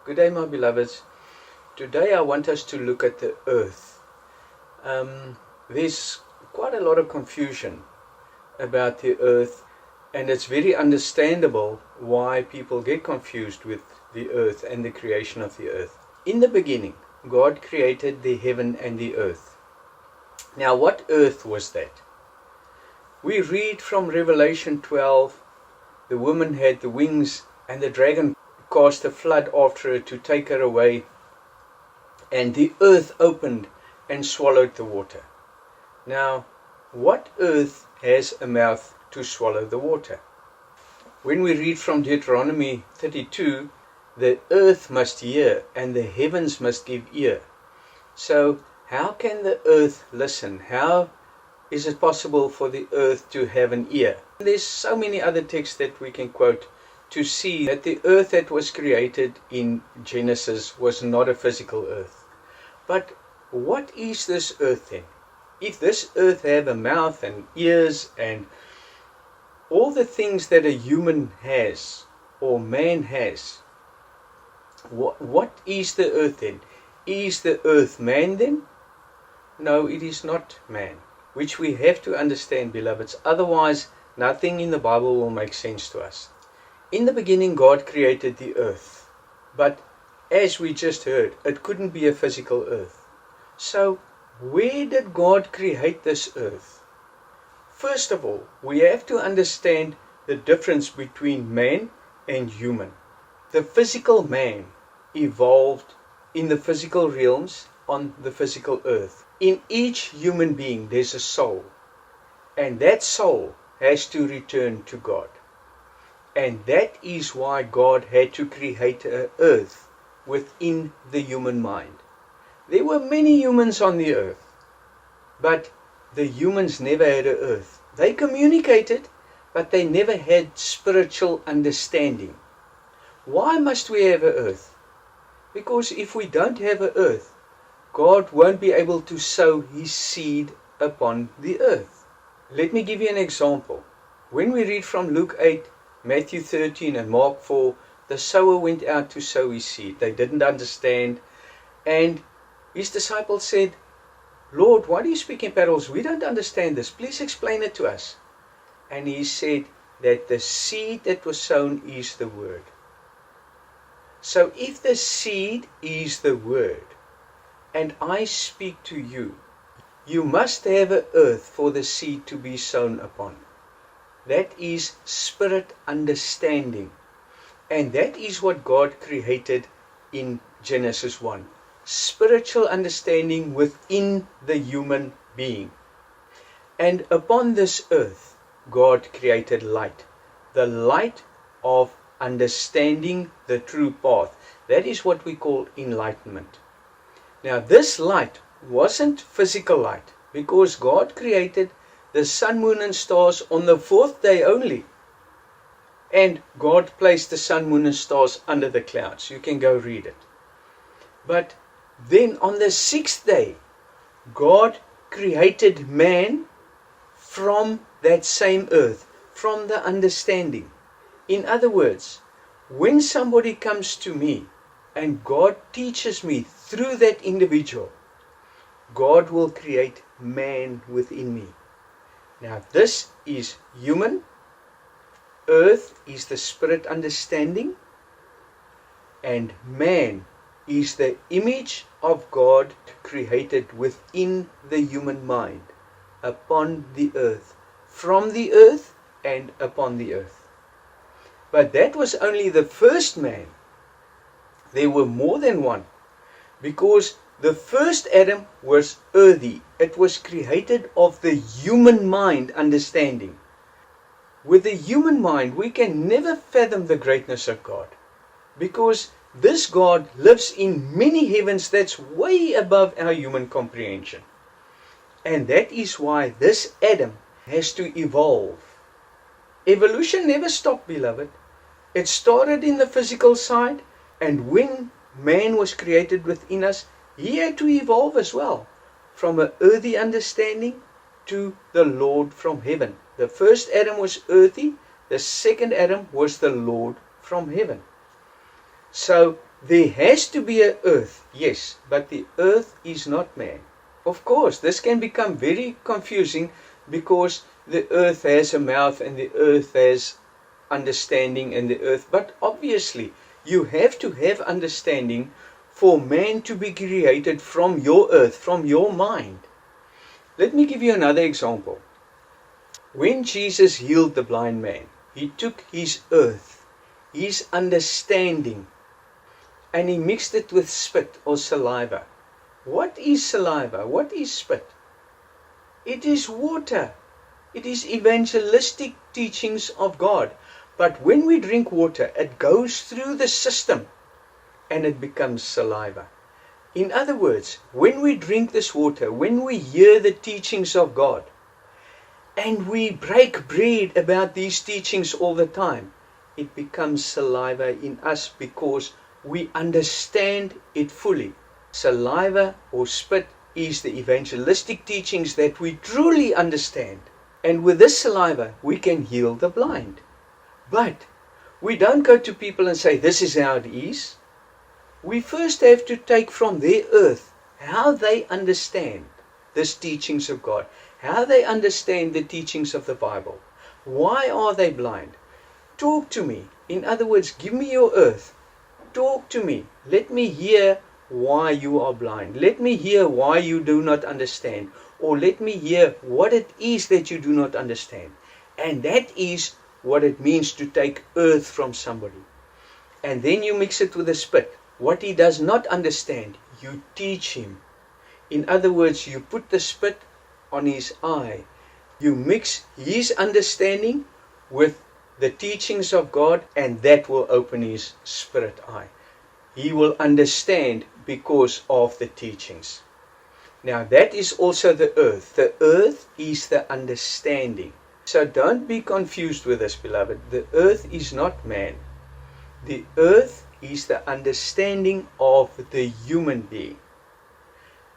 Good day, my beloveds. Today I want us to look at the earth. There's quite a lot of confusion about the earth, and it's very understandable why people get confused with the earth and the creation of the earth. In the beginning, God created the heaven and the earth. Now, what earth was that? We read from Revelation 12, the woman had the wings and the dragon cast a flood after her to take her away, and the earth opened and swallowed the water. Now, what earth has a mouth to swallow the water? When we read from Deuteronomy 32, the earth must hear and the heavens must give ear. So, how can the earth listen? How is it possible for the earth to have an ear? There's so many other texts that we can quote to see that the earth that was created in Genesis was not a physical earth. But what is this earth then? If this earth have a mouth and ears and all the things that a human has or man has, what is the earth then? Is the earth man then? No, it is not man, which we have to understand, beloveds. Otherwise, nothing in the Bible will make sense to us. In the beginning, God created the earth, but as we just heard, it couldn't be a physical earth. So, where did God create this earth? First of all, we have to understand the difference between man and human. The physical man evolved in the physical realms on the physical earth. In each human being, there's a soul, and that soul has to return to God. And that is why God had to create an earth within the human mind. There were many humans on the earth, but the humans never had an earth. They communicated, but they never had spiritual understanding. Why must we have an earth? Because if we don't have an earth, God won't be able to sow His seed upon the earth. Let me give you an example. When we read from Luke 8, Matthew 13 and Mark 4, the sower went out to sow his seed. They didn't understand. And his disciples said, Lord, why do you speak in parables? We don't understand this. Please explain it to us. And he said that the seed that was sown is the word. So if the seed is the word, and I speak to you, you must have an earth for the seed to be sown upon. That is spirit understanding. And that is what God created in Genesis 1. Spiritual understanding within the human being. And upon this earth, God created light. The light of understanding the true path. That is what we call enlightenment. Now this light wasn't physical light, because God created the sun, moon and stars on the fourth day only. And God placed the sun, moon and stars under the clouds. You can go read it. But then on the sixth day, God created man from that same earth, from the understanding. In other words, when somebody comes to me and God teaches me through that individual, God will create man within me. Now this is human. Earth is the spirit understanding. And man is the image of God created within the human mind, upon the earth, from the earth and upon the earth. But that was only the first man. There were more than one, because the first Adam was earthy. It was created of the human mind understanding. With the human mind, we can never fathom the greatness of God, because this God lives in many heavens that's way above our human comprehension. And that is why this Adam has to evolve. Evolution never stopped, beloved. It started in the physical side, and when man was created within us, he had to evolve as well, from an earthy understanding to the Lord from heaven. The first Adam was earthy, the second Adam was the Lord from heaven. So There has to be an earth, yes, but the earth is not man. Of course, this can become very confusing because the earth has a mouth and the earth has understanding and the earth. But obviously, you have to have understanding for man to be created from your earth, from your mind. Let me give you another example. When Jesus healed the blind man, he took his earth, his understanding, and he mixed it with spit or saliva. What is saliva? What is spit? It is water. It is evangelistic teachings of God. But when we drink water, it goes through the system and it becomes saliva. In other words, when we drink this water, when we hear the teachings of God, and we break bread about these teachings all the time, it becomes saliva in us because we understand it fully. Saliva or spit is the evangelistic teachings that we truly understand. And with this saliva, we can heal the blind. But we don't go to people and say, this is how it is. We first have to take from their earth how they understand these teachings of God, how they understand the teachings of the Bible. Why are they blind? Talk to me. In other words, give me your earth. Talk to me. Let me hear why you are blind. Let me hear why you do not understand. Or let me hear what it is that you do not understand. And that is what it means to take earth from somebody. And then you mix it with a spit. What he does not understand, you teach him. In other words, you put the spit on his eye. You mix his understanding with the teachings of God, and that will open his spirit eye. He will understand because of the teachings. Now that is also the earth. The earth is the understanding. So don't be confused with this, beloved. The earth is not man. The earth is the understanding of the human being.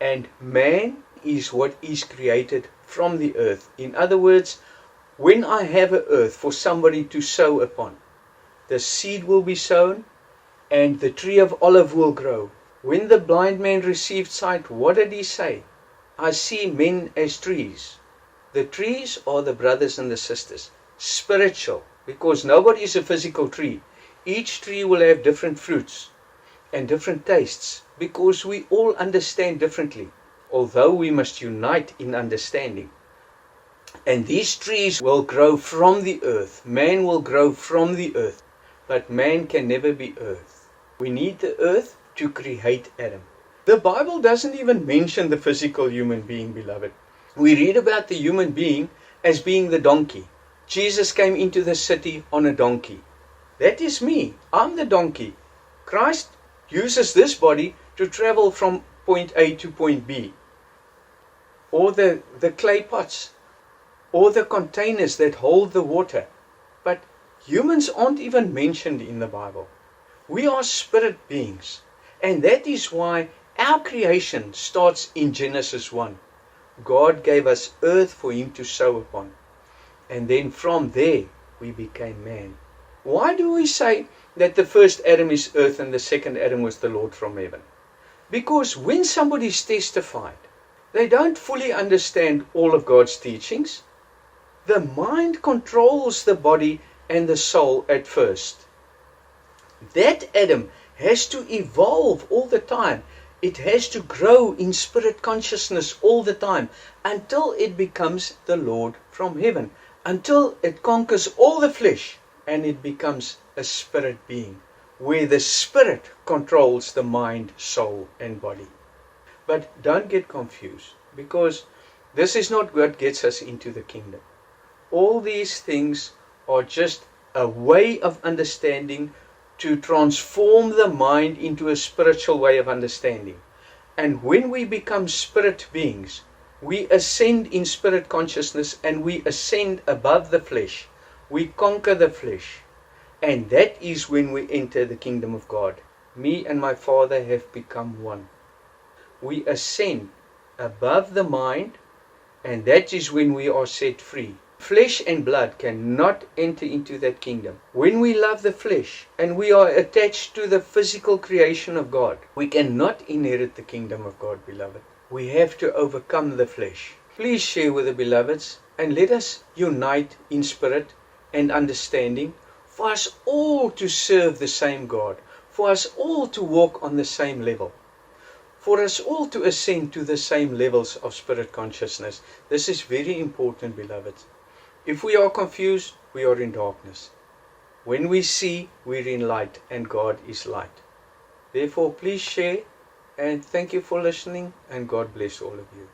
And man is what is created from the earth. In other words, when I have an earth for somebody to sow upon, the seed will be sown and the tree of olive will grow. When the blind man received sight, what did he say? I see men as trees. The trees are the brothers and the sisters. Spiritual, because nobody is a physical tree. Each tree will have different fruits and different tastes because we all understand differently, although we must unite in understanding. And these trees will grow from the earth. Man will grow from the earth, but man can never be earth. We need the earth to create Adam. The Bible doesn't even mention the physical human being, beloved. We read about the human being as being the donkey. Jesus came into the city on a donkey. That is me. I'm the donkey. Christ uses this body to travel from point A to point B. Or the clay pots. Or the containers that hold the water. But humans aren't even mentioned in the Bible. We are spirit beings. And that is why our creation starts in Genesis 1. God gave us earth for him to sow upon. And then from there we became man. Why do we say that the first Adam is earth and the second Adam was the Lord from heaven? Because when somebody is testified, they don't fully understand all of God's teachings. The mind controls the body and the soul at first. That Adam has to evolve all the time. It has to grow in spirit consciousness all the time until it becomes the Lord from heaven, until it conquers all the flesh and it becomes a spirit being, where the spirit controls the mind, soul and body. But don't get confused, because this is not what gets us into the kingdom. All these things are just a way of understanding to transform the mind into a spiritual way of understanding. And when we become spirit beings, we ascend in spirit consciousness and we ascend above the flesh. We conquer the flesh. And that is when we enter the kingdom of God. Me and my Father have become one. We ascend above the mind, and that is when we are set free. Flesh and blood cannot enter into that kingdom. When we love the flesh and we are attached to the physical creation of God, we cannot inherit the kingdom of God, beloved. We have to overcome the flesh. Please share with the beloveds and let us unite in spirit and understanding for us all to serve the same God, for us all to walk on the same level, for us all to ascend to the same levels of spirit consciousness. This is very important, beloved. If we are confused, we are in darkness. When we see, we're in light, and God is light. Therefore, please share, and thank you for listening, and God bless all of you.